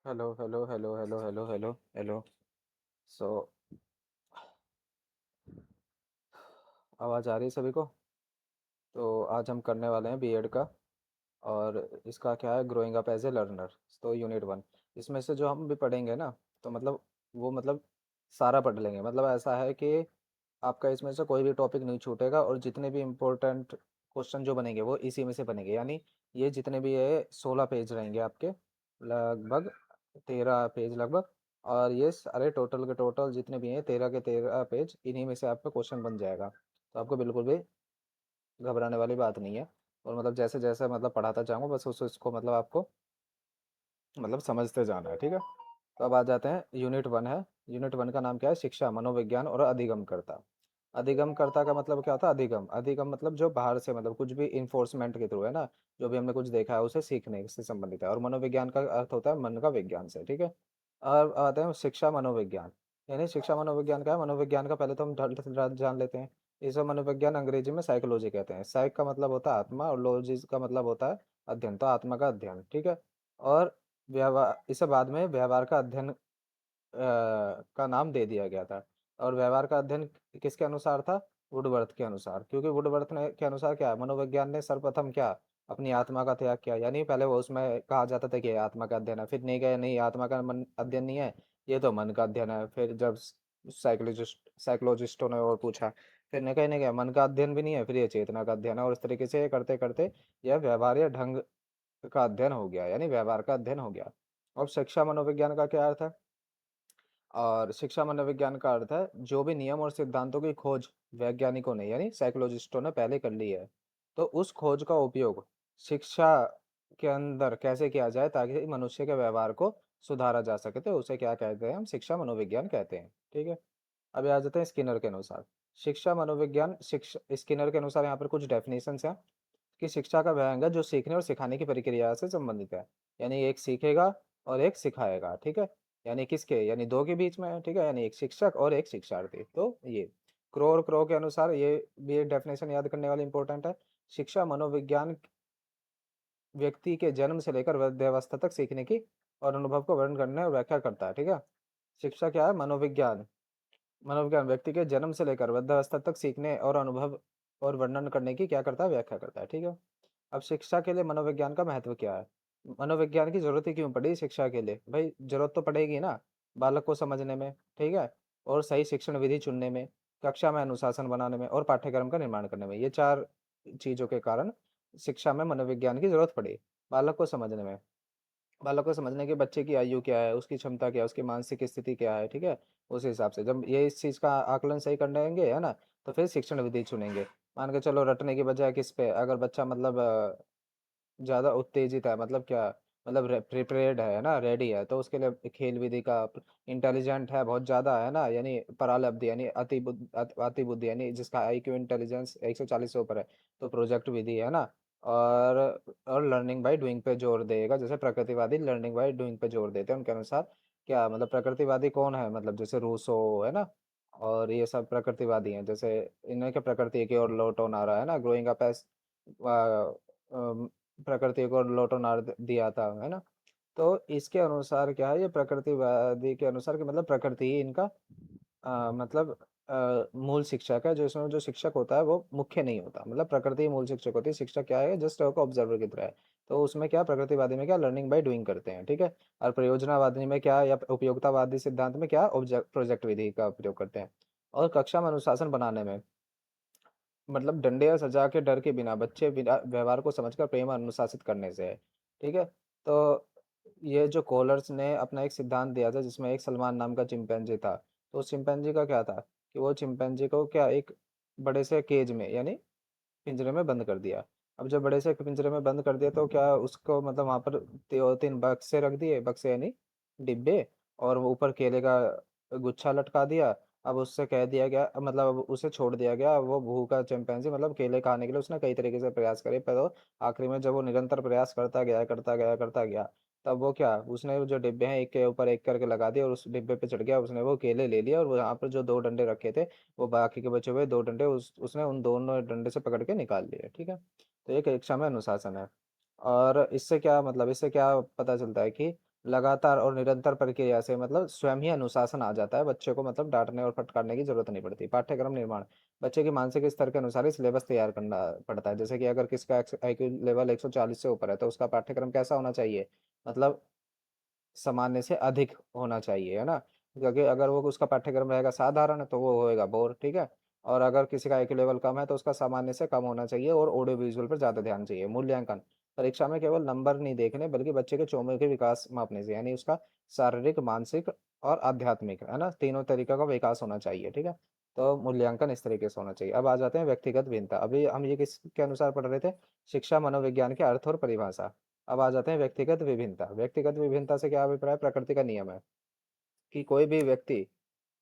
Hello hello hello hello hello hello hello. So आवाज़ आ रही है सभी को? तो आज हम करने वाले हैं बीएड का। और इसका क्या है, growing up as a learner. तो यूनिट 1, इसमें से जो हम भी पढ़ेंगे ना, तो मतलब वो मतलब सारा पढ़ लेंगे। मतलब ऐसा है कि आपका इसमें से कोई भी टॉपिक नहीं छूटेगा, और जितने भी इम्पोर्टेंट क्वेश्चन जो बनेंगे वो इसी में से बनेंगे। यानी ये जितने भी है 16 पेज रहेंगे आपके, लगभग 13 पेज लगभग। और ये सारे टोटल के टोटल जितने भी हैं 13 के 13 पेज, इन्हीं में से आपका क्वेश्चन बन जाएगा। तो आपको बिल्कुल भी घबराने वाली बात नहीं है। और मतलब जैसे जैसे मतलब पढ़ाता जाऊँगा, बस उस उसको मतलब आपको मतलब समझते जाना है, ठीक है। तो अब आ जाते हैं, यूनिट 1 है। यूनिट 1 का नाम क्या है? शिक्षा, मनोविज्ञान और अधिगमकर्ता। अधिगमकर्ता का मतलब क्या होता है? अधिगम, अधिगम मतलब जो बाहर से, मतलब कुछ भी इन्फोर्समेंट के थ्रू है ना, जो भी हमने कुछ देखा है उसे सीखने से संबंधित है। और मनोविज्ञान का अर्थ होता है मन का विज्ञान से, ठीक है। और आते हैं शिक्षा मनोविज्ञान। यानी शिक्षा मनोविज्ञान का है, मनोविज्ञान का पहले तो हम जान लेते हैं। इसे मनोविज्ञान अंग्रेजी में साइकोलॉजी कहते हैं। साइक का मतलब होता है आत्मा, और लॉजी का मतलब होता है अध्ययन, तो आत्मा का अध्ययन, ठीक है। और व्यवहार, इसे बाद में व्यवहार का अध्ययन का नाम दे दिया गया था। और व्यवहार का अध्ययन किसके अनुसार था? वुडवर्थ के अनुसार। क्योंकि वुडवर्थ ने के अनुसार क्या है, मनोविज्ञान ने सर्वप्रथम क्या, अपनी आत्मा का त्याग किया। यानी पहले वो उसमें कहा जाता था कि ये आत्मा का अध्ययन है, फिर नहीं गए, नहीं आत्मा का मन अध्ययन नहीं है, ये तो मन का अध्ययन है। फिर जब साइकोलॉजिस्टों ने और पूछा, फिर ने कहीं नहीं गया, मन का अध्ययन भी नहीं है, फिर ये चेतना का अध्ययन है। और इस तरीके से करते करते यह व्यवहार्य ढंग का अध्ययन हो गया, यानी व्यवहार का अध्ययन हो गया। अब शिक्षा मनोविज्ञान का क्या अर्थ है? और शिक्षा मनोविज्ञान का अर्थ है जो भी नियम और सिद्धांतों की खोज वैज्ञानिकों ने, यानी साइकोलॉजिस्टों ने पहले कर ली है, तो उस खोज का उपयोग शिक्षा के अंदर कैसे किया जाए ताकि मनुष्य के व्यवहार को सुधारा जा सके, तो उसे क्या कहते हैं? हम शिक्षा मनोविज्ञान कहते हैं, ठीक है। अभी आ जाते हैं स्किनर के अनुसार। शिक्षा मनोविज्ञान, शिक्षा स्किनर के अनुसार यहाँ पर कुछ डेफिनेशंस हैं कि शिक्षा का वह अंग है जो सीखने और सिखाने की प्रक्रिया से संबंधित है। यानी एक सीखेगा और एक सिखाएगा, ठीक है। यानी किसके, यानी दो के बीच में है, ठीक है। यानी एक शिक्षक और एक शिक्षार्थी, तो ये क्रो और क्रो के अनुसार ये भी एक डेफिनेशन याद करने वाली इंपॉर्टेंट है। शिक्षा मनोविज्ञान व्यक्ति के जन्म से लेकर वृद्धावस्था तक सीखने की और अनुभव को वर्णन करने और व्याख्या करता है, ठीक है। शिक्षा क्या है? मनोविज्ञान। मनोविज्ञान व्यक्ति के जन्म से लेकर वृद्धावस्था तक सीखने और अनुभव और वर्णन करने की क्या करता है? व्याख्या करता है, ठीक है। अब शिक्षा के लिए मनोविज्ञान का महत्व क्या है? मनोविज्ञान की जरूरत ही क्यों पड़ी शिक्षा के लिए? भाई जरूरत तो पड़ेगी ना, बालक को समझने में, ठीक है, और सही शिक्षण विधि चुनने में, कक्षा में अनुशासन बनाने में, और पाठ्यक्रम का निर्माण करने में। ये चार चीजों के कारण शिक्षा में मनोविज्ञान की जरूरत पड़ी। बालक को समझने में, बालक को समझने के, बच्चे की आयु क्या है, उसकी क्षमता क्या है, उसकी मानसिक स्थिति क्या है, ठीक है। उस हिसाब से जब ये इस चीज का आकलन सही कर लेंगे, है ना, तो फिर शिक्षण विधि चुनेंगे। मान के चलो रटने की बजाय किस पे, अगर बच्चा मतलब ज़्यादा उत्तेजित है, मतलब क्या, मतलब प्रिपेयर्ड है ना, रेडी है, तो उसके लिए खेल विधि का, इंटेलिजेंट है बहुत ज़्यादा, है ना, यानी परालब्धि, यानी अति बुद्धि, यानी जिसका आईक्यू इंटेलिजेंस 140 से ऊपर है, तो प्रोजेक्ट विधि, है ना। और और लर्निंग बाय डूइंग पे जोर देगा, जैसे प्रकृतिवादी लर्निंग बाय डूइंग पे जोर देते हैं उनके अनुसार। क्या मतलब प्रकृतिवादी कौन है? मतलब जैसे रूसो, है ना, और ये सब प्रकृतिवादी हैं। जैसे इन्हें क्या, प्रकृति की ओर लौटना आ रहा है ना, ग्रोइंग अप एज, प्रकृति को लौटना दिया था, है ना। तो इसके अनुसार क्या है, ये प्रकृतिवादी के अनुसार कि मतलब प्रकृति ही इनका मतलब मूल शिक्षक है। जो इसमें जो शिक्षक होता है वो मुख्य नहीं होता, मतलब प्रकृति ही मूल शिक्षक होती है। शिक्षक क्या है? जस्ट ऑब्जर्वर की तरह है। तो उसमें क्या, प्रकृतिवादी में क्या, लर्निंग बाय डूइंग करते हैं, ठीक है। और प्रयोजनावादी में क्या, या उपयोगितावादी सिद्धांत में क्या, ऑब्जेक्ट प्रोजेक्ट विधि का प्रयोग करते हैं। और कक्षा में अनुशासन बनाने में, मतलब डंडे या सजा के डर के बिना बच्चे बिना व्यवहार को समझकर प्रेम और अनुशासित करने से है, ठीक है। तो ये जो कॉलर्स ने अपना एक सिद्धांत दिया था, जिसमें एक सलमान नाम का चिंपैंजी था। तो उस चिंपैंजी का क्या था कि वो चिंपैंजी को क्या, एक बड़े से केज में, यानी पिंजरे में बंद कर दिया। अब जब बड़े से पिंजरे में बंद कर दिया, तो क्या उसको मतलब वहां पर 3 बक्से रख दिए, बक्से यानी डिब्बे, और वो ऊपर केले का गुच्छा लटका दिया। अब उससे कह दिया गया, मतलब अब उसे छोड़ दिया गया, वो भूखा चिंपैंजी, मतलब केले खाने के लिए उसने कई तरीके से प्रयास करे, पर वो आखिरी में जब वो निरंतर प्रयास करता गया करता गया करता गया, तब वो क्या, उसने जो डिब्बे हैं एक के ऊपर एक करके लगा दिए, और उस डिब्बे पे चढ़ गया, उसने वो केले ले लिया, और वो यहाँ पर जो 2 डंडे रखे थे, वो बाकी के बचे हुए 2 डंडे उसने उन दोनों डंडे से पकड़ के निकाल लिए, ठीक है। तो ये कक्षा में अनुशासन है। और इससे क्या मतलब, इससे क्या पता चलता है कि लगातार और निरंतर प्रक्रिया से मतलब स्वयं ही अनुशासन आ जाता है, बच्चे को मतलब डांटने और फटकारने की जरूरत नहीं पड़ती। पाठ्यक्रम निर्माण, बच्चे की मानसिक स्तर के अनुसार ही सिलेबस तैयार करना पड़ता है। जैसे कि अगर किसका आईक्यू लेवल 140 से ऊपर है तो उसका पाठ्यक्रम कैसा होना चाहिए, मतलब सामान्य से अधिक होना चाहिए, है ना? क्योंकि अगर वो उसका पाठ्यक्रम रहेगा साधारण तो वो होएगा बोर, ठीक है? और अगर किसी का आईक्यू लेवल कम है तो उसका सामान्य से कम होना चाहिए और ऑडियो विजुअल पर ज़्यादा ध्यान चाहिए। मूल्यांकन, परीक्षा में केवल नंबर नहीं देखने बल्कि बच्चे के चौमुखी विकास मापने से, यानी उसका शारीरिक, मानसिक और आध्यात्मिक, है ना? तीनों तरीके का विकास होना चाहिए, ठीक है? तो मूल्यांकन इस तरीके से होना चाहिए। अब आ जाते हैं व्यक्तिगत भिन्नता। अभी हम ये किसके अनुसार पढ़ रहे थे? शिक्षा मनोविज्ञान के अर्थ और परिभाषा। अब आ जाते हैं व्यक्तिगत विभिन्नता। व्यक्तिगत विभिन्नता से क्या अभिप्राय? प्रकृति का नियम है कि कोई भी व्यक्ति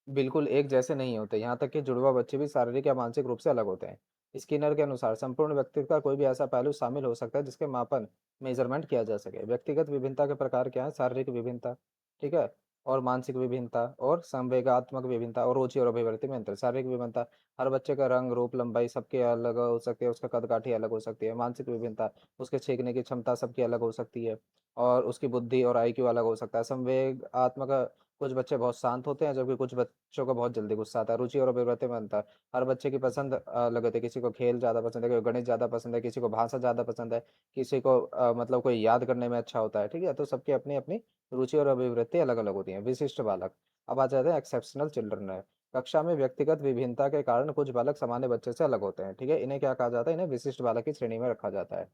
बिल्कुल एक जैसे नहीं होते, यहाँ तक कि जुड़वा बच्चे भी शारीरिक या मानसिक रूप से अलग होते हैं। स्किनर के अनुसार संपूर्ण व्यक्तित्व का कोई भी ऐसा पहलू शामिल हो सकता है जिसके मापन, मेजरमेंट किया जा सके। व्यक्तिगत विभिन्नता के प्रकार क्या है? शारीरिक विभिन्नता, ठीक है, और मानसिक विभिन्नता और संवेगात्मक विभिन्नता और रुचि और अभिवृत्ति में अंतर। शारीरिक विभिन्नता, हर बच्चे का रंग, रूप, लंबाई सबके अलग हो सकती है, उसका कद-काठी अलग हो सकती है। मानसिक विभिन्नता, उसके सीखने की क्षमता सबकी अलग हो सकती है और उसकी बुद्धि और आईक्यू अलग हो सकता है। संवेगात्मक, कुछ बच्चे बहुत शांत होते हैं जबकि कुछ बच्चों को बहुत जल्दी गुस्सा आता है। रुचि और अभिवृत्ति में अंतर, हर बच्चे की पसंद अलग होती है। किसी को खेल ज़्यादा पसंद है, किसी को गणित ज़्यादा पसंद है, किसी को भाषा ज़्यादा पसंद है, किसी को मतलब कोई याद करने में अच्छा होता है, ठीक है? तो सबकी अपनी-अपनी रुचि और अभिवृत्ति अलग-अलग होती हैं। विशिष्ट बालक, अब आ जाते हैं एक्सेप्शनल चिल्ड्रन है। कक्षा में व्यक्तिगत विभिन्नता के कारण कुछ बालक सामान्य बच्चे से अलग होते हैं, ठीक है? इन्हें क्या कहा जाता है? इन्हें विशिष्ट बालक की श्रेणी में रखा जाता है,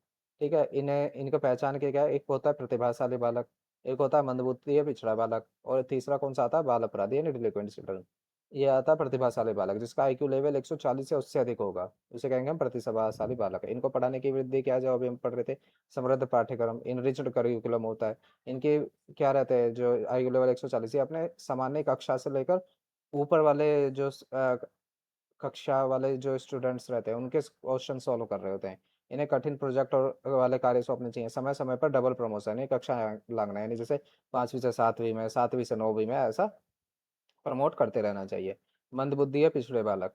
ठीक है? इन्हें इनका पहचान क्या क्या है? एक होता है प्रतिभाशाली बालक, एक होता है मंदबुद्धि या पिछड़ा बालक और तीसरा कौन-सा आता है? बाल अपराधी यानी डेलिक्वेंट चिल्ड्रन। ये आता है प्रतिभाशाली बालक जिसका आईक्यू लेवल 140 या उससे अधिक होगा, उसे कहेंगे हम प्रतिभाशाली बालक। इनको पढ़ाने की वृद्धि क्या है? जो अभी हम पढ़ रहे थे, समृद्ध पाठ्यक्रम, इनरिच्ड करिकुलम होता है। इनके क्या रहते हैं? जो आईक्यू लेवल 140 ये अपने सामान्य कक्षा से लेकर ऊपर वाले जो कक्षा वाले जो स्टूडेंट्स रहते हैं उनके क्वेश्चन सॉल्व कर रहे होते हैं। इन्हें कठिन प्रोजेक्ट और वाले कार्य सौंपने चाहिए। समय-समय पर डबल प्रमोशन, ये कक्षा लगना है, यानी जैसे 5वीं से 7वीं में, 7वीं से 9वीं में ऐसा प्रमोट करते रहना चाहिए। मंदबुद्धि या पिछड़े बालक,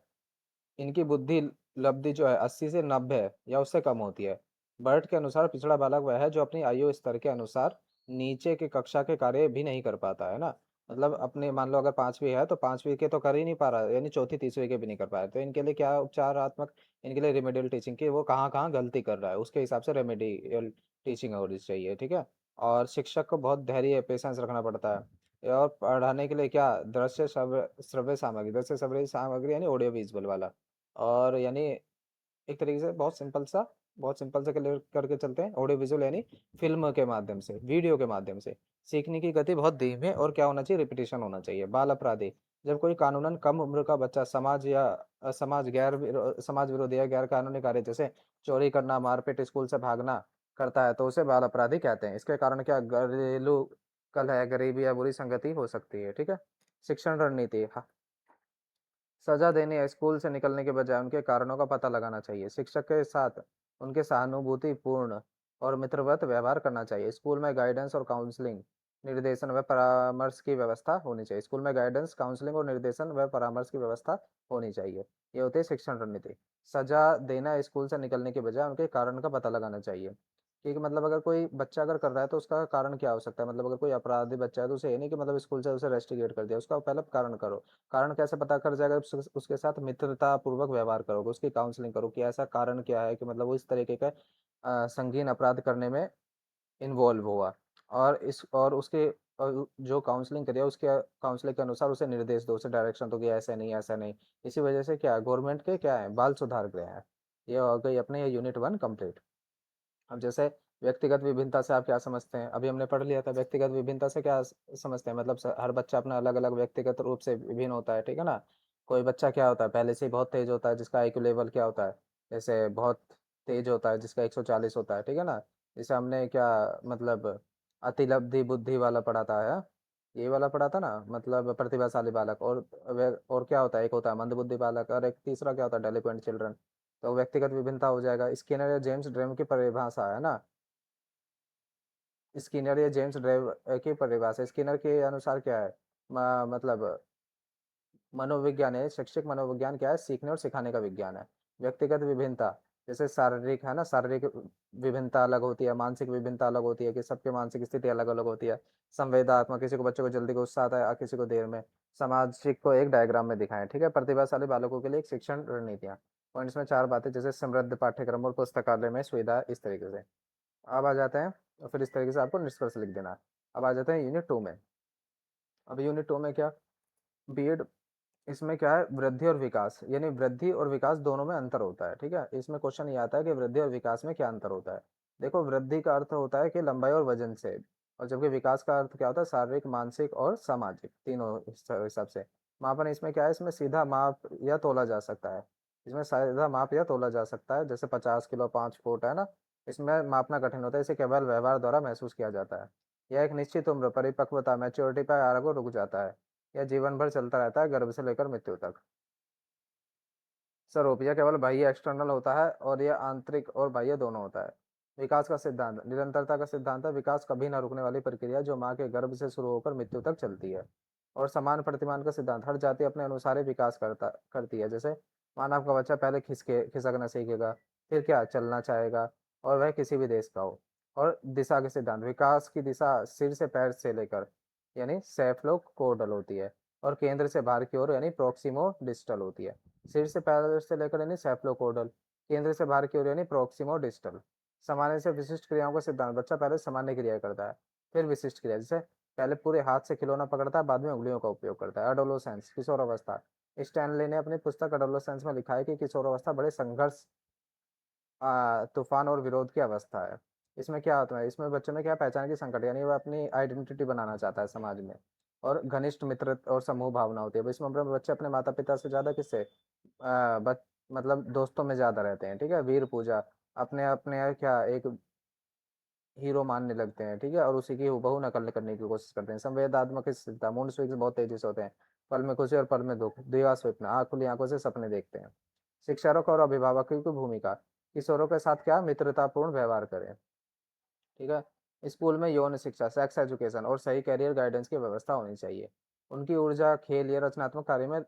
इनकी बुद्धि लब्धि जो है 80 से 90 या उससे कम होती है। बर्ट के अनुसार पिछड़ा बालक वह है जो अपनी आयु स्तर के अनुसार नीचे की कक्षा के कार्य भी नहीं कर पाता है ना। मतलब अपने मान लो अगर 5वीं है तो 5वीं के तो कर ही नहीं पा रहा है, यानी चौथी तीसरी के भी नहीं कर पा रहा है। तो इनके लिए क्या उपचारात्मक, इनके लिए रेमेडियल टीचिंग की वो कहाँ-कहाँ गलती कर रहा है उसके हिसाब से रेमेडियल टीचिंग होनी चाहिए, ठीक है? और शिक्षक को बहुत धैर्य पेशेंस रखना पड़ता है और पढ़ाने के लिए क्या दृश्य श्रव्य सामग्री यानी ऑडियो विजुअल वाला। और यानी एक तरीके से बहुत सिंपल सा क्लियर करके चलते हैं। ऑडियो विजुअल यानी फ़िल्म के माध्यम से, वीडियो के माध्यम से। सीखने की गति बहुत धीमे और क्या होना चाहिए? रिपिटिशन होना चाहिए। बाल अपराधी, जब कोई कानूनन कम उम्र का बच्चा समाज विरोधी या गैर कानूनी कार्य जैसे चोरी करना, मारपीट, स्कूल से भागना करता है तो उसे बाल अपराधी कहते हैं। इसके कारण क्या घरेलू कलह, गरीबी या बुरी संगति हो सकती है, ठीक है? शिक्षण रणनीति, सजा देने या स्कूल से निकलने के बजाय उनके कारणों का पता लगाना चाहिए। शिक्षक के साथ उनके सहानुभूतिपूर्ण और मित्रवत व्यवहार करना चाहिए। स्कूल में गाइडेंस और काउंसलिंग, निर्देशन व परामर्श की व्यवस्था होनी चाहिए। स्कूल में गाइडेंस, काउंसलिंग और निर्देशन व परामर्श की व्यवस्था होनी चाहिए। ये होती है शिक्षण रणनीति। सजा देना, स्कूल से निकलने के बजाय उनके कारण का पता लगाना चाहिए। क्योंकि मतलब अगर कोई बच्चा अगर कर रहा है तो उसका कारण क्या हो सकता है? मतलब अगर कोई अपराधी बच्चा है तो उसे ये नहीं कि मतलब स्कूल से उसे रेस्टिकेट कर दिया, उसका पहले कारण करो। कारण कैसे पता कर जाएगा? उसके साथ मित्रतापूर्वक व्यवहार करोगे, उसकी काउंसलिंग करो कि ऐसा कारण क्या है कि मतलब वो इस तरीके का संगीन अपराध करने में इन्वॉल्व हुआ। और इस और उसके जो काउंसलिंग करिए उसके काउंसलिंग के अनुसार उसे निर्देश दो, उसे डायरेक्शन दो कि ऐसा नहीं, ऐसा नहीं। इसी वजह से क्या है, गवर्नमेंट के क्या है, बाल सुधार गृह हैं। ये हो गई अपने ये यूनिट 1 कंप्लीट। अब जैसे व्यक्तिगत विभिन्नता से आप क्या समझते हैं? अभी हमने पढ़ लिया था व्यक्तिगत विभिन्नता से क्या समझते हैं? मतलब हर बच्चा अपना अलग-अलग व्यक्तिगत रूप से विभिन्न होता है, ठीक है ना? कोई बच्चा क्या होता है पहले से ही बहुत तेज होता है जिसका आईक्यू लेवल क्या होता है? जैसे बहुत तेज होता है जिसका 140 होता है, ठीक है ना? जैसे हमने क्या मतलब अतिलब्धि बुद्धि वाला पढ़ा था, है? ये वाला पढ़ा था ना, मतलब प्रतिभाशाली बालक। और क्या होता है? एक होता है मंदबुद्धि बालक और एक तीसरा क्या होता है? Delinquent children. तो व्यक्तिगत विभिन्नता हो जाएगा। स्किनर या जेम्स ड्रेम की परिभाषा है ना, स्किनर या जेम्स ड्रेव की परिभाषा, स्किनर के अनुसार क्या है? मतलब मनोविज्ञान है, शैक्षिक मनोविज्ञान क्या है? सीखने और सिखाने का विज्ञान है। व्यक्तिगत विभिन्नता, जैसे शारीरिक है ना, शारीरिक विभिन्नता अलग होती है, मानसिक विभिन्नता अलग होती है कि सबकी मानसिक स्थिति अलग-अलग होती है। संवेदनात्मक, किसी को बच्चों को जल्दी गुस्सा आता है, किसी को देर में। सामाजिक को एक डायग्राम में दिखाएँ, ठीक है? प्रतिभाशाली बालकों के लिए एक शिक्षण रणनीतियाँ। पॉइंट्स में 4 बातें, जैसे समृद्ध पाठ्यक्रम और पुस्तकालय में सुविधा, इस तरीके से। अब आ जाते हैं, और फिर इस तरीके से आपको निष्कर्ष लिख देना है। अब आ जाते हैं यूनिट 2 में। अब यूनिट 2 में क्या, बीएड, इसमें क्या है, वृद्धि और विकास, यानी वृद्धि और विकास दोनों में अंतर होता है, ठीक है? इसमें क्वेश्चन ये आता है कि वृद्धि और विकास में क्या अंतर होता है? देखो, वृद्धि का अर्थ होता है कि लंबाई और वजन से, और जबकि विकास का अर्थ क्या होता है, शारीरिक, मानसिक और सामाजिक, तीनों हिसाब से। मापन इसमें क्या है, इसमें सीधा माप या तोला जा सकता है। इसमें सीधा माप या तोला जा सकता है, जैसे 50 किलो, 5 फुट, है ना? इसमें मापना कठिन होता है, इसे केवल व्यवहार द्वारा महसूस किया जाता है। यह एक निश्चित उम्र, परिपक्वता, मैच्योरिटी पर आगे को रुक जाता है। यह जीवन भर चलता रहता है, गर्भ से लेकर मृत्यु तक। स्वरूप, यह केवल बाह्य एक्सटर्नल होता है, और यह आंतरिक और बाह्य दोनों होता है। विकास का सिद्धांत, निरंतरता का सिद्धांत है, विकास कभी न रुकने वाली प्रक्रिया जो माँ के गर्भ से शुरू होकर मृत्यु तक चलती है। और समान प्रतिमान का सिद्धांत, हर जाति अपने अनुसार ही विकास करती है। जैसे मानव का बच्चा पहले खिसकना सीखेगा, फिर क्या, चलना चाहेगा, और वह किसी भी देश का हो। और दिशा के सिद्धांत, विकास की दिशा सिर से पैर से लेकर, यानी सेफलोकोडल होती है, और केंद्र से बाहर की ओर, यानी प्रोक्सिमो डिस्टल होती है। सिर से पैर से लेकर यानी सेफलोकोडल, केंद्र से बाहर की ओर यानी प्रोक्सिमो डिस्टल। सामान्य से विशिष्ट क्रियाओं का सिद्धांत, बच्चा पहले सामान्य क्रिया करता है, फिर विशिष्ट क्रिया, जैसे पहले पूरे हाथ से खिलौना पकड़ता है, बाद में उंगलियों का उपयोग करता है। एडोलोसेंस, किशोरावस्था। स्टैनले ने अपनी पुस्तक एडोलोसेंस में लिखा है कि किशोरावस्था बड़े संघर्ष, तूफान और विरोध की अवस्था है। इसमें क्या होता है, इसमें बच्चों में क्या, पहचान की संकट, यानी वो अपनी आइडेंटिटी बनाना चाहता है समाज में। और घनिष्ठ मित्र और समूह भावना होती है। अब इस मामले में बच्चे अपने माता पिता से ज्यादा किससे, मतलब दोस्तों में ज्यादा रहते हैं, ठीक है? वीर पूजा, अपने अपने क्या, एक हीरो मानने लगते हैं, ठीक है? और उसी की हूबहू नकल करने की कोशिश करते हैं। संवेदात्मक स्थिरता, मूड स्विंग्स बहुत तेजी से होते हैं, पल में खुशी और पल में दुख, दिवा स्वप्न, आँख खुली आंखों से सपने देखते हैं। शिक्षक और अभिभावकों की भूमिका, किशोरों के साथ क्या, मित्रतापूर्ण व्यवहार करें, ठीक है? स्कूल में यौन शिक्षा, सेक्स एजुकेशन और सही करियर गाइडेंस की व्यवस्था होनी चाहिए। उनकी ऊर्जा खेल या रचनात्मक कार्य में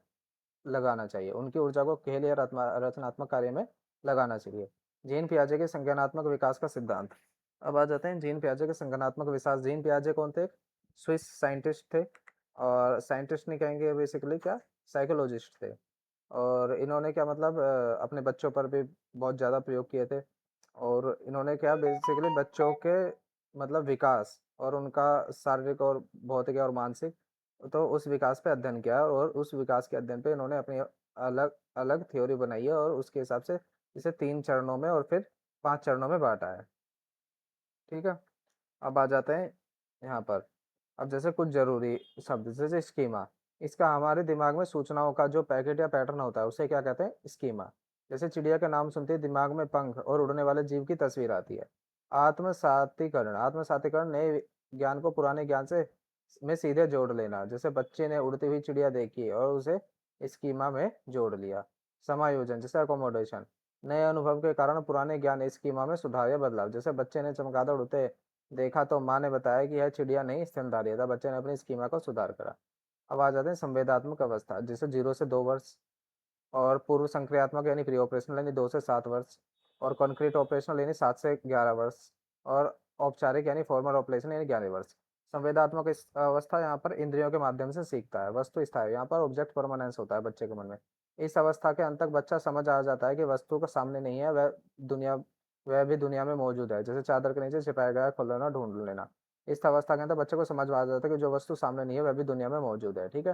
लगाना चाहिए, उनकी ऊर्जा को खेल या रचनात्मक कार्य में लगाना चाहिए। जीन पियाजे के संज्ञानात्मक विकास का सिद्धांत। अब आ जाते हैं जीन पियाजे के संज्ञानात्मक विकास। जीन पियाजे कौन थे? स्विस साइंटिस्ट थे, और साइंटिस्ट नहीं कहेंगे, बेसिकली क्या, साइकोलॉजिस्ट थे। और इन्होंने क्या, मतलब अपने बच्चों पर भी बहुत ज़्यादा प्रयोग किए थे। और इन्होंने क्या, बेसिकली बच्चों के मतलब विकास और उनका शारीरिक और भौतिक और मानसिक, तो उस विकास पे अध्ययन किया है, और उस विकास के अध्ययन पे इन्होंने अपनी अलग अलग थ्योरी बनाई है, और उसके हिसाब से इसे 3 चरणों में और फिर 5 चरणों में बांटा है, ठीक है? अब आ जाते हैं यहाँ पर। अब जैसे कुछ जरूरी शब्द, जैसे स्कीमा, इसका हमारे दिमाग में सूचनाओं का जो पैकेट या पैटर्न होता है उसे क्या कहते हैं, स्कीमा। जैसे चिड़िया का नाम सुनते ही दिमाग में पंख और उड़ने वाले जीव की तस्वीर आती है। आत्मसातीकरण, आत्मसातीकरण नए ज्ञान को पुराने ज्ञान से में सीधे जोड़ लेना। जैसे बच्चे ने उड़ती हुई चिड़िया देखी और उसे स्कीमा में जोड़ लिया। समायोजन, जैसे अकोमोडेशन, नए अनुभव के कारण पुराने ज्ञान स्कीमा में सुधार या बदलाव। जैसे बच्चे ने चमगादड़ उड़ते देखा तो माँ ने बताया कि यह चिड़िया नहीं, स्तनधारी है, तब बच्चे ने अपनी स्कीमा को सुधार करा। अब आ जाते हैं संवेदात्मक अवस्था, जिसे 0 से 2 वर्ष, और पूर्व संक्रियात्मक यानी प्री ऑपरेशनल यानी 2 से 7 वर्ष, और कॉन्क्रीट ऑपरेशनल यानी 7 से 11 वर्ष, और औपचारिक यानी फॉर्मल ऑपरेशन यानी 11 वर्ष। संवेदात्मक इस अवस्था यहाँ पर इंद्रियों के माध्यम से सीखता है। वस्तु स्थायी, यहाँ पर ऑब्जेक्ट परमानेंस होता है बच्चे के मन में। इस अवस्था के अंत तक बच्चा समझ आ जाता है कि वस्तु का सामने नहीं है, दुनिया वह भी दुनिया में मौजूद है। जैसे चादर के नीचे छिपाया गया खोल लेना, ढूंढ लेना। इस अवस्था के अंदर बच्चे को समझ में आ जाता है कि जो वस्तु सामने नहीं है वह भी दुनिया में मौजूद है, ठीक है?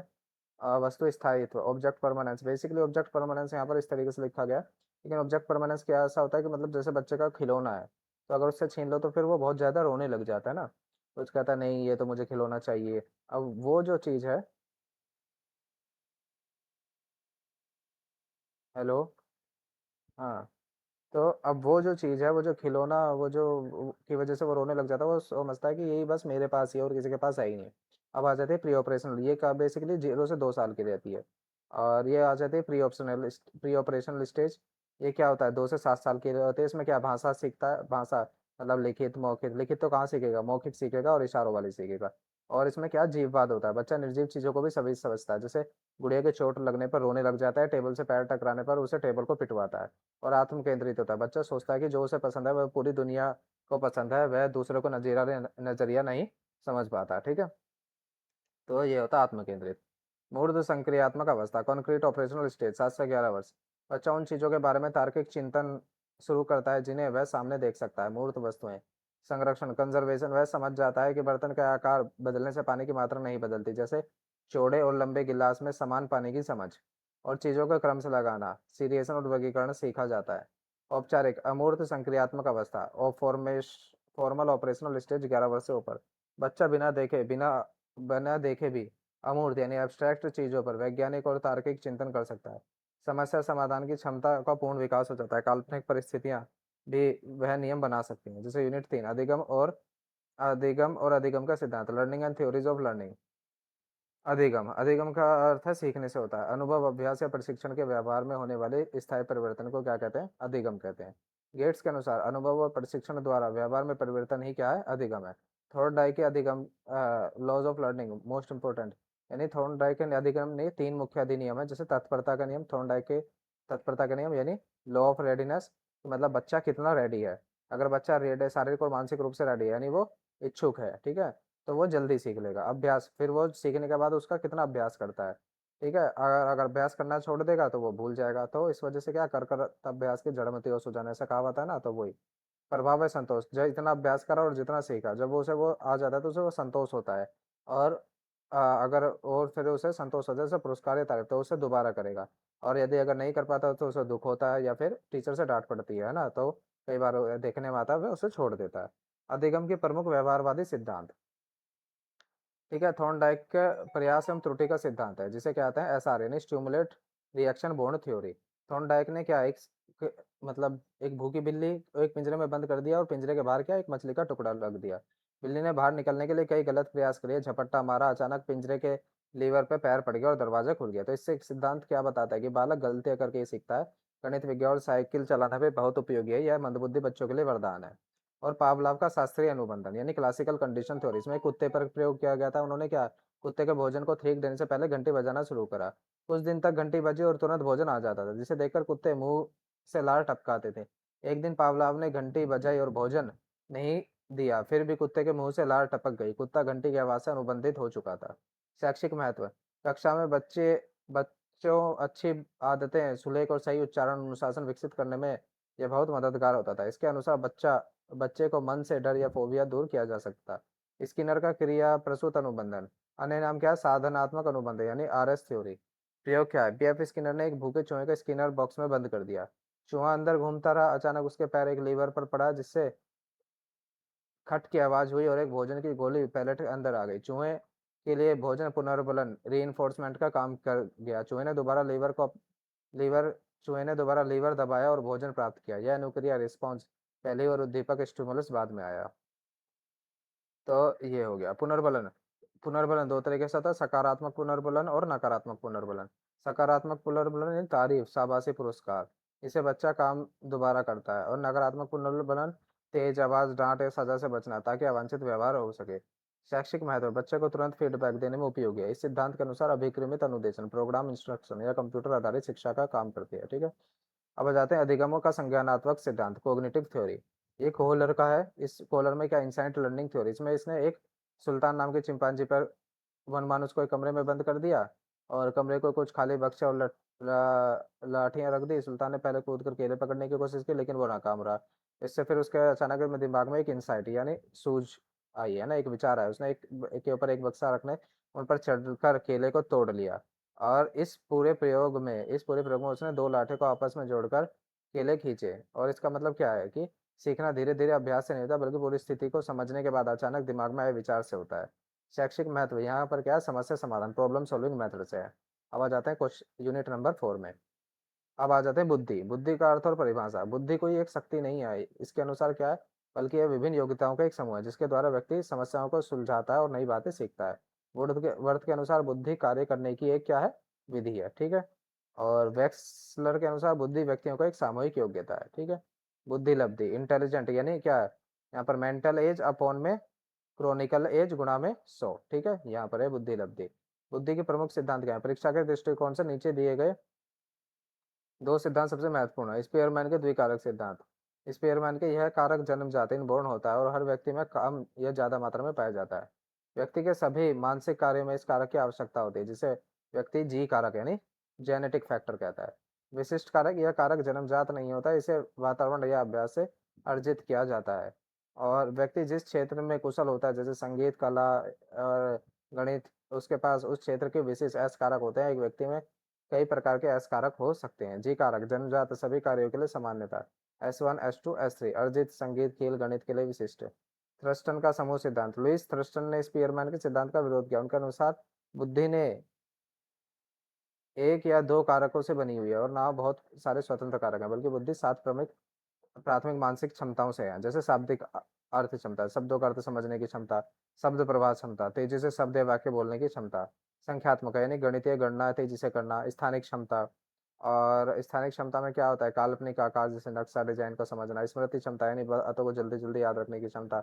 वस्तु स्थायित्व, object permanence, basically object permanence यहाँ पर इस तरीके से लिखा गया है। लेकिन ऑब्जेक्ट परमानेंस क्या ऐसा होता है कि मतलब जैसे बच्चे का खिलौना है, तो अगर उससे छीन लो तो फिर वो बहुत ज़्यादा रोने लग जाता है ना, तो उसका कहता है नहीं ये तो मुझे खिलौना चाहिए। अब वो जो चीज़ है, हेलो, हाँ, तो अब वो जो चीज़ है, वो जो खिलौना, वो जो की वजह से वो रोने लग जाता है, वो समझता है कि यही बस मेरे पास ही है और किसी के पास है ही नहीं। अब आ जाते हैं प्री ऑपरेशनल, ये का बेसिकली 0 से 2 साल की रहती है। और ये आ जाती है प्री ऑपरेशनल स्टेज। ये क्या होता है, 2 से 7 साल की होती है। इसमें क्या, भाषा सीखता है, भाषा मतलब लिखित, मौखिक। लिखित तो कहाँ सीखेगा, मौखिक सीखेगा और इशारों वाली सीखेगा। और इसमें क्या जीववाद होता है, बच्चा निर्जीव चीजों को भी सभी समझता है, जैसे गुड़िया के चोट लगने पर रोने लग जाता है, टेबल से पैर टकराने पर उसे टेबल को पिटवाता है। और आत्म केंद्रित होता है, बच्चा सोचता है कि जो उसे पसंद है वह पूरी दुनिया को पसंद है, वह दूसरों को नजरिया नहीं समझ पाता। ठीक है, तो ये होता है आत्म केंद्रित। मूर्ध संक्रियात्मक अवस्था, कॉन्क्रीट ऑपरेशनल स्टेज, 7 से 11 वर्ष। बच्चा उन चीजों के बारे में तार्किक चिंतन शुरू करता है जिन्हें वह सामने देख सकता है। मूर्त वस्तुएं, संरक्षण कंजर्वेशन, वह समझ जाता है कि बर्तन का आकार बदलने से पानी की मात्रा नहीं बदलती, जैसे चौड़े और लंबे गिलास में समान पानी की समझ। और चीजों का क्रम से लगाना, सीरिएशन और वर्गीकरण सीखा जाता है। औपचारिक अमूर्त संक्रियात्मक अवस्था और फॉर्मल ऑपरेशनल स्टेज, 11 वर्ष से ऊपर। बच्चा बिना बिना देखे भी अमूर्त यानी एब्स्ट्रैक्ट चीजों पर वैज्ञानिक और तार्किक चिंतन कर सकता है। समस्या समाधान की क्षमता का पूर्ण विकास हो जाता है। काल्पनिक परिस्थितियां भी वह नियम बना सकती हैं, जैसे यूनिट 3, अधिगम का सिद्धांत, learning and theories of learning. अधिगम, अधिगम का अर्थ है सीखने से होता है। अनुभव, अभ्यास या प्रशिक्षण के व्यवहार में होने वाले स्थायी परिवर्तन को क्या कहते हैं, अधिगम कहते हैं। गेट्स के अनुसार अनुभव और प्रशिक्षण द्वारा व्यवहार में परिवर्तन ही क्या है, अधिगम है। थॉर्नडाइक के अधिगम, laws of learning most important, यानी थॉर्नडाइक के अधिगम ने 3 मुख्य अधिनियम है, जैसे तत्परता का नियम, थॉर्नडाइक के तत्परता का नियम यानी लॉ ऑफ रेडीनेस, मतलब बच्चा कितना रेडी है। अगर बच्चा रेडी, शारीरिक और मानसिक रूप से रेडी है यानी वो इच्छुक है, ठीक है, तो वो जल्दी सीख लेगा। अभ्यास, फिर वो सीखने के बाद उसका कितना अभ्यास करता है। ठीक है, अगर अगर अभ्यास करना छोड़ देगा तो वो भूल जाएगा। तो इस वजह से क्या, कर अभ्यास की जड़ मति और सुजान, ऐसा कहावत है ना, तो वही। प्रभाव है संतोष, जो इतना अभ्यास करा और जितना सीखा, जब वो उसे वो आ जाता है तो उसे वो संतोष होता है। और अगर और फिर उसे संतोष होता है, उसे पुरस्कार या तारीफ, तो उसे दोबारा करेगा। और यदि अगर नहीं कर पाता तो उसे दुख होता है या फिर टीचर से डांट पड़ती है ना, तो कई बार देखने में आता है वह उसे छोड़ देता है। अधिगम के प्रमुख व्यवहारवादी सिद्धांत। ठीक है, थॉर्नडाइक का प्रयास एवं त्रुटि का सिद्धांत है, जिसे कहते हैं एसआर यानी stimulate reaction board theory. Thorndike ने क्या मतलब एक भूखी बिल्ली को एक पिंजरे में बंद कर दिया और पिंजरे के बाहर क्या एक मछली का टुकड़ा रख दिया। बिल्ली ने बाहर निकलने के लिए कई गलत प्रयास किए, झपट्टा मारा, अचानक पिंजरे के लीवर पे पैर पड़ गया और दरवाजा खुल गया। तो इससे एक सिद्धांत क्या बताता है कि बालक गलतियां करके ही सीखता है। गणित, विज्ञान और साइकिल चलाना भी बहुत उपयोगी है, यह मंदबुद्धि बच्चों के लिए वरदान है। और पावलाव का शास्त्रीय अनुबंधन यानी क्लासिकल कंडीशन थ्योरी, इसमें कुत्ते पर प्रयोग किया गया था। उन्होंने क्या, कुत्ते के भोजन को थीक देने से पहले घंटी बजाना शुरू करा। कुछ दिन तक घंटी बजी और तुरंत भोजन आ जाता था, जिसे देखकर कुत्ते मुंह से लार टपकाते थे। एक दिन पावलाव ने घंटी बजाई और भोजन नहीं दिया, फिर भी कुत्ते के मुंह से लार टपक गई। कुत्ता घंटी की आवाज से अनुबंधित हो चुका था। शैक्षिक महत्व, कक्षा में बच्चों अच्छी आदतें, सुलेख और सही उच्चारण अनुशासन विकसित करने में यह बहुत मददगार होता था। इसके अनुसार बच्चे को मन से डर या फोबिया दूर किया जा सकता। स्किनर का क्रिया प्रसूत अनुबंधन, अन्य नाम क्या है, साधनात्मक अनुबंध यानी आरएस थ्योरी। प्रयोग क्या है, बीएफ स्किनर ने एक भूखे चूहे को स्किनर बॉक्स में बंद कर दिया। चूहा अंदर घूमता रहा, अचानक उसके पैर एक लीवर पर पड़ा, जिससे खट की आवाज हुई और एक भोजन की गोली पैलेट के अंदर आ गई। चूहे के लिए भोजन पुनर्बलन रीइंफोर्समेंट का काम कर गया। लीवर चूहे ने दोबारा लीवर दबाया और भोजन प्राप्त किया। यह अनुक्रिया रिस्पॉन्स पहले और उद्दीपक स्टिमुलस बाद में आया। तो ये हो गया पुनर्बलन। पुनर्बलन दो तरीके से होता है, सकारात्मक पुनर्बलन और नकारात्मक पुनर्बलन। सकारात्मक पुनर्बलन यानी तारीफ, शाबाशी, पुरस्कार, इसे बच्चा काम दोबारा करता है। और नकारात्मक पुनर्बलन तेज आवाज, डांट या सजा से बचना, ताकि अवांछित व्यवहार हो सके। शैक्षिक महत्व, बच्चे को तुरंत फीडबैक देने में उपयोगी है। इस सिद्धांत के अनुसार अभिक्रमित अनुदेशन, प्रोग्राम इंस्ट्रक्शन या कंप्यूटर आधारित शिक्षा का काम करती है। ठीक है, अब आ जाते हैं अधिगमों का संज्ञानात्मक सिद्धांत, कोग्निटिव थ्योरी। ये कोहलर का है। इस कोहलर में क्या, इंसाइट लर्निंग थ्योरी, इसमें इसने एक सुल्तान नाम के चिंपांजी पर वनमानुष को एक कमरे में बंद कर दिया और कमरे को कुछ खाली बक्से और लाठियां रख दी। सुल्तान ने पहले कूद कर केले पकड़ने की कोशिश की, लेकिन वो नाकाम रहा। इससे फिर उसके अचानक में दिमाग में एक इंसाइट यानी सूझ आई है ना, एक विचार आया। उसने एक के ऊपर एक बक्सा रखने, उन पर चढ़कर केले को तोड़ लिया। और इस पूरे प्रयोग में उसने दो लाठे को आपस में जोड़कर केले खींचे। और इसका मतलब क्या है कि सीखना धीरे धीरे अभ्यास से नहीं होता, बल्कि पूरी स्थिति को समझने के बाद अचानक दिमाग में आए विचार से होता है। शैक्षिक महत्व, यहाँ पर क्या है, समस्या समाधान, प्रॉब्लम सॉल्विंग मेथड से है। अब आ जाते हैं क्वेश्चन यूनिट नंबर 4 में। अब आ जाते हैं बुद्धि। बुद्धि का अर्थ और परिभाषा। बुद्धि कोई एक शक्ति नहीं है, इसके अनुसार क्या है, बल्कि यह विभिन्न योग्यताओं का एक समूह है, जिसके द्वारा व्यक्ति समस्याओं को सुलझाता है और नई बातें सीखता है। वर्थ के अनुसार बुद्धि कार्य करने की एक क्या है, विधि है। ठीक है, और वेक्सलर के अनुसार बुद्धि व्यक्तियों का एक सामूहिक योग्यता है। ठीक है, बुद्धि लब्धि, इंटेलिजेंट यानी क्या है, यहाँ पर मेंटल एज अपॉन में क्रॉनिकल एज गुणा में 100। ठीक है, यहाँ पर है बुद्धि लब्धि। बुद्धि के प्रमुख सिद्धांत क्या है? परीक्षा के दृष्टिकोण से नीचे दिए गए दो सिद्धांत सबसे महत्वपूर्ण है। स्पीयरमैन के द्विकारक सिद्धांत। स्पीयरमैन के यह कारक जन्मजात इनबॉर्न होता है और हर व्यक्ति में कम या ज्यादा मात्रा में पाया जाता है। व्यक्ति के सभी मानसिक कार्यों में इस कारक की आवश्यकता होती है, जिसे व्यक्ति जी कारक यानी जेनेटिक फैक्टर कहता है। विशिष्ट कारक, यह कारक जन्मजात नहीं होता, इसे वातावरण या अभ्यास से अर्जित किया जाता है। और व्यक्ति जिस क्षेत्र में कुशल होता है, जैसे संगीत, कला और गणित, उसके पास उस क्षेत्र के विशेष एस कारक होते हैं। एक व्यक्ति में कई प्रकार के एस कारक हो सकते हैं। जी कारक जन्मजात सभी कार्यों के लिए सामान्यता। S1, S2, S3 अर्जित, संगीत, खेल, गणित के लिए विशिष्ट। थ्रस्टन का समूह सिद्धांत। लुईस थ्रस्टन ने स्पीयरमैन के सिद्धांत का विरोध किया। उनके अनुसार बुद्धि ने एक या दो कारकों से बनी हुई है और ना बहुत सारे स्वतंत्र कारक हैं, बल्कि बुद्धि 7 प्रमुख प्राथमिक मानसिक क्षमताओं से है। जैसे शाब्दिक अर्थ क्षमता, शब्दों का अर्थ समझने की क्षमता, शब्द प्रवाह क्षमता, तेजी से शब्द या वाक्य बोलने की क्षमता। संख्यात्मक यानी गणितीय गणना तेजी से करना। स्थानिक क्षमता, और स्थानिक क्षमता में क्या होता है? काल्पनिक आकार जैसे नक्शा डिजाइन को समझना। स्मृति क्षमता यानी बातों को जल्दी जल्दी याद रखने की क्षमता।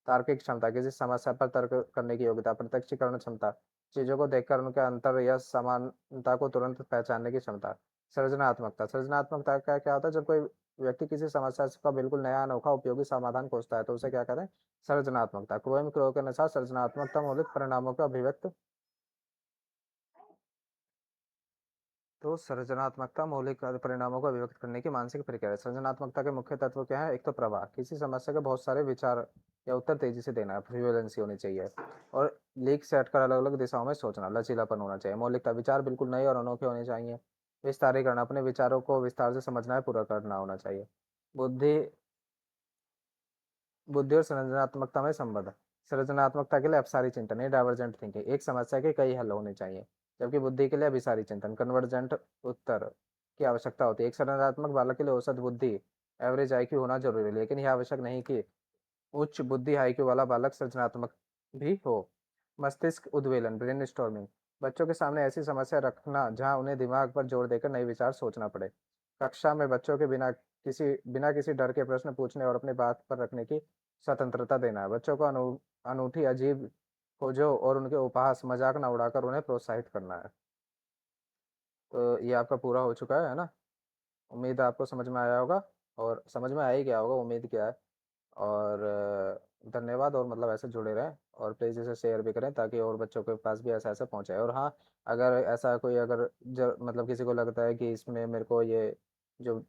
तार्किक क्षमता, किसी समस्या पर तर्क करने की योग्यता। प्रत्यक्षीकरण क्षमता, चीजों को देखकर उनके अंतर या समानता को तुरंत पहचानने की क्षमता। सृजनात्मकता, सृजनात्मकता का क्या होता है? जब कोई व्यक्ति किसी समस्या का बिल्कुल नया, अनोखा, उपयोगी समाधान खोजता है तो उसे क्या कहते हैं? सृजनात्मकता। क्रो के अनुसार सृजनात्मकता मौलिक परिणामों का अभिव्यक्त तो सृजनात्मकता मौलिक परिणामों को अभिव्यक्त करने की मानसिक प्रक्रिया है। सृजनात्मकता के मुख्य तत्व क्या है? एक तो प्रवाह, किसी समस्या के बहुत सारे विचार या उत्तर तेजी से देना, फ्लुएंसी होनी चाहिए। और लीक सेट कर अलग अलग दिशाओं में सोचना, लचीलापन होना चाहिए। मौलिकता, विचार बिल्कुल नए और अनोखे होने चाहिए। विस्तारीकरण, अपने विचारों को विस्तार से समझना है, पूरा करना होना चाहिए। बुद्धि बुद्धि और सृजनात्मकता में संबंध। सृजनात्मकता के लिए अपसारी चिंतन है, डाइवर्जेंट थिंकिंग, एक समस्या के कई हल होने चाहिए। जबकि बुद्धि के लिए अभिसारी चिंतन, कन्वर्जेंट उत्तर की आवश्यकता होती है। एक सृजनात्मक बालक के लिए औसत बुद्धि एवरेज आईक्यू होना जरूरी है, लेकिन यह आवश्यक नहीं कि उच्च बुद्धि आईक्यू वाला बालक सृजनात्मक भी हो। मस्तिष्क उद्वेलन, ब्रेन स्टॉर्मिंग, बच्चों के सामने ऐसी समस्या रखना जहां उन्हें दिमाग पर जोर देकर नए विचार सोचना पड़े। कक्षा में बच्चों के बिना किसी डर के प्रश्न पूछने और अपनी बात पर रखने की स्वतंत्रता देना है। बच्चों को अनूठी, अजीब खोजों और उनके उपहास मजाक न उड़ाकर उन्हें प्रोत्साहित करना है। तो ये आपका पूरा हो चुका है ना? उम्मीद है आपको समझ में आया होगा, और समझ में आ ही गया होगा, उम्मीद क्या है। और धन्यवाद, और मतलब ऐसे जुड़े रहें और प्लीज़ इसे शेयर भी करें ताकि और बच्चों के पास भी ऐसा ऐसा पहुंचाए। और हाँ, अगर ऐसा कोई, अगर मतलब किसी को लगता है कि इसमें मेरे को ये जो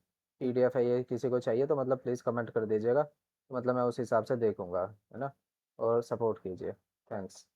PDF है ये किसी को चाहिए, तो मतलब प्लीज़ कमेंट कर दीजिएगा, तो मतलब मैं उस हिसाब से देखूंगा, है ना? और सपोर्ट कीजिए। थैंक्स।